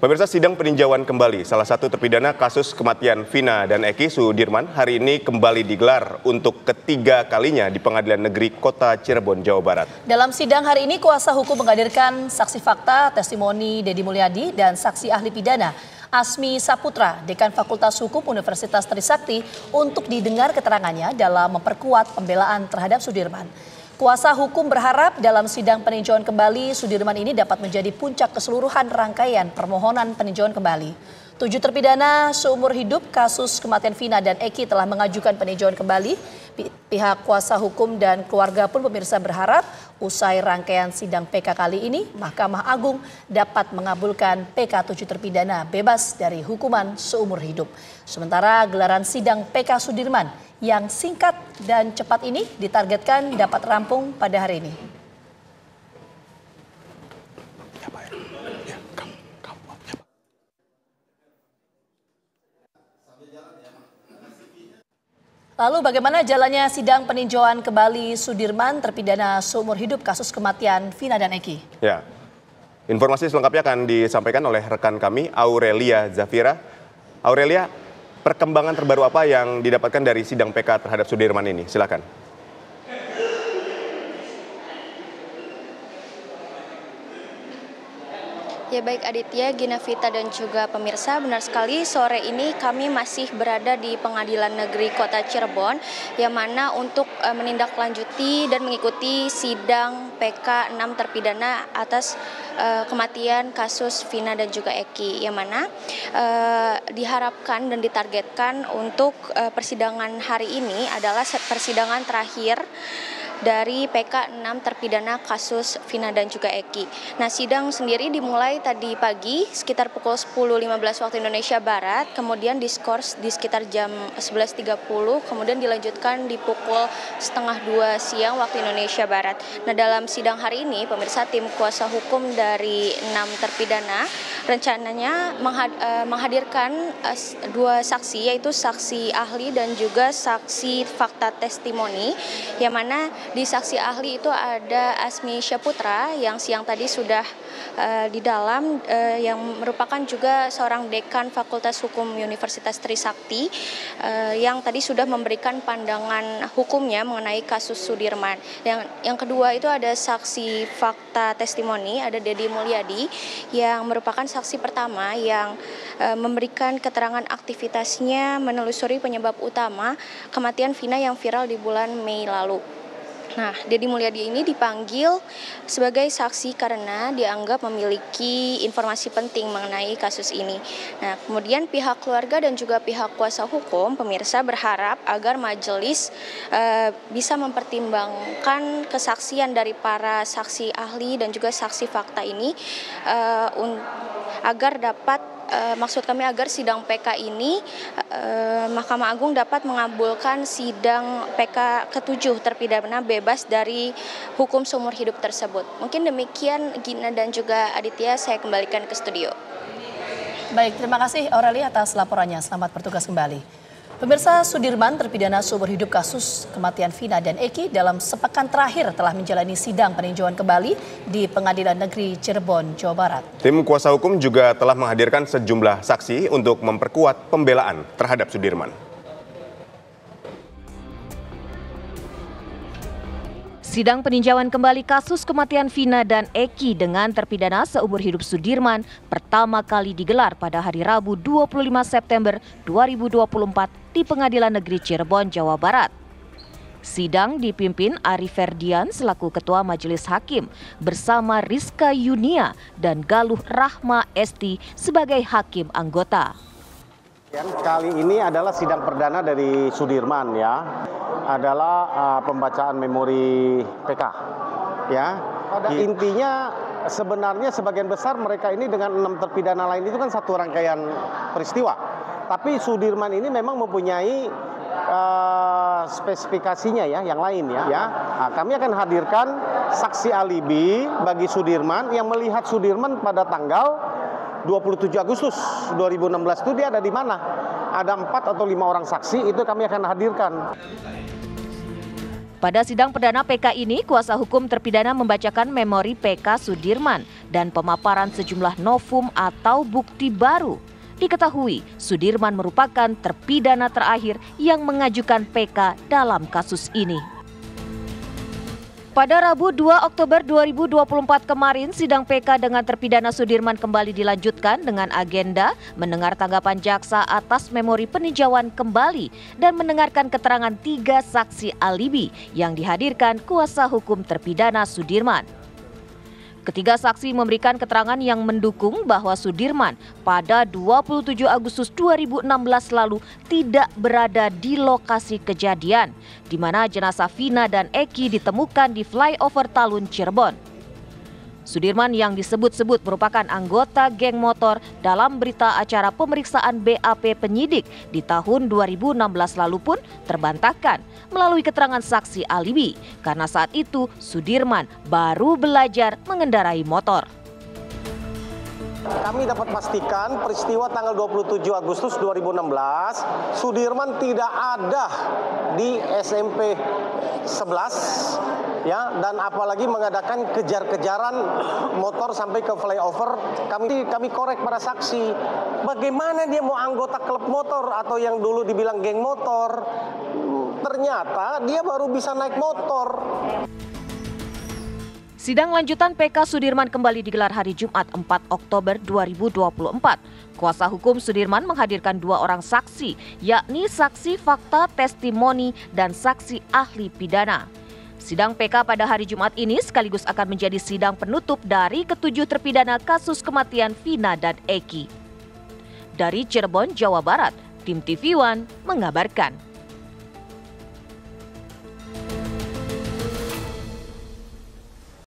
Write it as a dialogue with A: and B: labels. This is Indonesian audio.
A: Pemirsa, sidang peninjauan kembali salah satu terpidana kasus kematian Vina dan Eki Sudirman hari ini kembali digelar untuk ketiga kalinya di Pengadilan Negeri Kota Cirebon, Jawa Barat.
B: Dalam sidang hari ini, kuasa hukum menghadirkan saksi fakta, testimoni Deddy Mulyadi, dan saksi ahli pidana Asmi Saputra, Dekan Fakultas Hukum Universitas Trisakti, untuk didengar keterangannya dalam memperkuat pembelaan terhadap Sudirman. Kuasa hukum berharap dalam sidang peninjauan kembali Sudirman ini dapat menjadi puncak keseluruhan rangkaian permohonan peninjauan kembali. 7 terpidana seumur hidup kasus kematian Vina dan Eki telah mengajukan peninjauan kembali. Pihak kuasa hukum dan keluarga pun pemirsa berharap usai rangkaian sidang PK kali ini, Mahkamah Agung dapat mengabulkan PK 7 terpidana bebas dari hukuman seumur hidup. Sementara gelaran sidang PK Sudirman yang singkat dan cepat ini ditargetkan dapat rampung pada hari ini. Lalu bagaimana jalannya sidang peninjauan kembali Sudirman terpidana seumur hidup kasus kematian Vina dan Eki?
A: Ya, informasi selengkapnya akan disampaikan oleh rekan kami Aurelia Zafira. Aurelia, perkembangan terbaru apa yang didapatkan dari sidang PK terhadap Sudirman ini? Silakan.
C: Ya baik Aditya, Gina Vita dan juga pemirsa, benar sekali sore ini kami masih berada di Pengadilan Negeri Kota Cirebon yang mana untuk menindaklanjuti dan mengikuti sidang PK 6 terpidana atas kematian kasus Vina dan juga Eki, yang mana diharapkan dan ditargetkan untuk persidangan hari ini adalah persidangan terakhir dari PK 6 terpidana kasus Vina dan juga Eki. Nah, sidang sendiri dimulai tadi pagi sekitar pukul 10.15 waktu Indonesia Barat, kemudian diskors di sekitar jam 11.30, kemudian dilanjutkan di pukul 1:30 siang waktu Indonesia Barat. Nah, dalam sidang hari ini, pemirsa, tim kuasa hukum dari 6 terpidana rencananya menghadirkan 2 saksi, yaitu saksi ahli dan juga saksi fakta testimoni, yang mana di saksi ahli itu ada Asmi Saputra yang siang tadi sudah di dalam, yang merupakan juga seorang dekan Fakultas Hukum Universitas Trisakti, yang tadi sudah memberikan pandangan hukumnya mengenai kasus Sudirman. Yang kedua itu ada saksi fakta testimoni, ada Deddy Mulyadi yang merupakan saksi pertama yang memberikan keterangan aktivitasnya menelusuri penyebab utama kematian Vina yang viral di bulan Mei lalu. Nah, Deddy Mulyadi ini dipanggil sebagai saksi karena dianggap memiliki informasi penting mengenai kasus ini. Nah, kemudian pihak keluarga dan juga pihak kuasa hukum, pemirsa, berharap agar majelis bisa mempertimbangkan kesaksian dari para saksi ahli dan juga saksi fakta ini agar dapat agar sidang PK ini Mahkamah Agung dapat mengabulkan sidang PK ke-7 terpidana bebas dari hukum seumur hidup tersebut. Mungkin demikian Gina dan juga Aditya, saya kembalikan ke studio.
B: Baik, terima kasih Aurelia atas laporannya. Selamat bertugas kembali. Pemirsa, Sudirman terpidana seumur hidup kasus kematian Vina dan Eki dalam sepekan terakhir telah menjalani sidang peninjauan kembali di Pengadilan Negeri Cirebon, Jawa Barat.
A: Tim kuasa hukum juga telah menghadirkan sejumlah saksi untuk memperkuat pembelaan terhadap Sudirman.
D: Sidang peninjauan kembali kasus kematian Vina dan Eki dengan terpidana seumur hidup Sudirman pertama kali digelar pada hari Rabu 25 September 2024 di Pengadilan Negeri Cirebon, Jawa Barat. Sidang dipimpin Ari Ferdian selaku Ketua Majelis Hakim bersama Rizka Yunia dan Galuh Rahma Esti sebagai hakim anggota.
E: Kali ini adalah sidang perdana dari Sudirman, ya. Adalah pembacaan memori PK, ya. Intinya sebenarnya sebagian besar mereka ini dengan 6 terpidana lain itu kan satu rangkaian peristiwa. Tapi Sudirman ini memang mempunyai spesifikasinya, ya, yang lain, ya. Nah, kami akan hadirkan saksi alibi bagi Sudirman yang melihat Sudirman pada tanggal 27 Agustus 2016 itu dia ada di mana. Ada 4 atau 5 orang saksi, itu kami akan hadirkan.
D: Pada sidang perdana PK ini, kuasa hukum terpidana membacakan memori PK Sudirman dan pemaparan sejumlah novum atau bukti baru. Diketahui, Sudirman merupakan terpidana terakhir yang mengajukan PK dalam kasus ini. Pada Rabu 2 Oktober 2024 kemarin, sidang PK dengan terpidana Sudirman kembali dilanjutkan dengan agenda mendengar tanggapan jaksa atas memori peninjauan kembali dan mendengarkan keterangan 3 saksi alibi yang dihadirkan kuasa hukum terpidana Sudirman. Ketiga saksi memberikan keterangan yang mendukung bahwa Sudirman pada 27 Agustus 2016 lalu tidak berada di lokasi kejadian, di mana jenazah Vina dan Eki ditemukan di flyover Talun, Cirebon. Sudirman yang disebut-sebut merupakan anggota geng motor dalam berita acara pemeriksaan BAP penyidik di tahun 2016 lalu pun terbantahkan melalui keterangan saksi alibi karena saat itu Sudirman baru belajar mengendarai motor.
E: Kami dapat pastikan peristiwa tanggal 27 Agustus 2016, Sudirman tidak ada di SMP 11 ya, dan apalagi mengadakan kejar-kejaran motor sampai ke flyover. Kami korek para saksi. Bagaimana dia mau anggota klub motor atau yang dulu dibilang geng motor? Ternyata dia baru bisa naik motor.
D: Sidang lanjutan PK Sudirman kembali digelar hari Jumat 4 Oktober 2024. Kuasa hukum Sudirman menghadirkan 2 orang saksi, yakni saksi fakta testimoni dan saksi ahli pidana. Sidang PK pada hari Jumat ini sekaligus akan menjadi sidang penutup dari ke-7 terpidana kasus kematian Vina dan Eki. Dari Cirebon, Jawa Barat, Tim TV One mengabarkan.